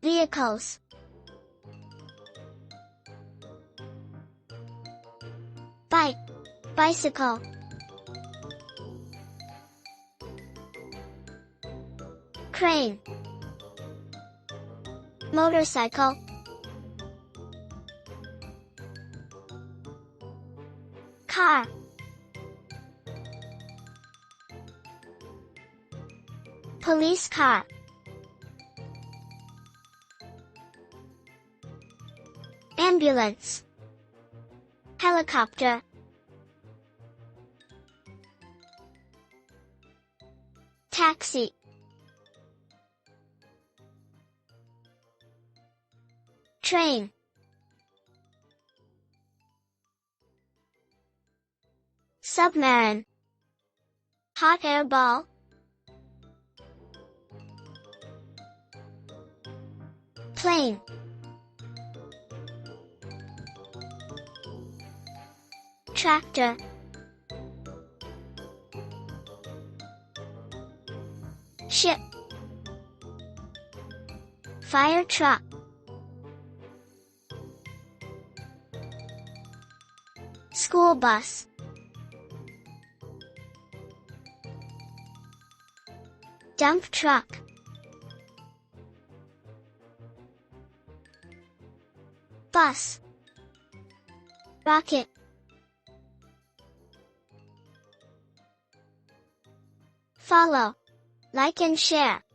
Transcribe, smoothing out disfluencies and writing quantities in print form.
Vehicles. Bike, bicycle. Crane, motorcycle. Car, police car. Ambulance, helicopter. Taxi, train. Submarine, hot air ball. Plane, tractor. Ship, fire truck. School bus, dump truck. Bus, rocket. Follow, like and share.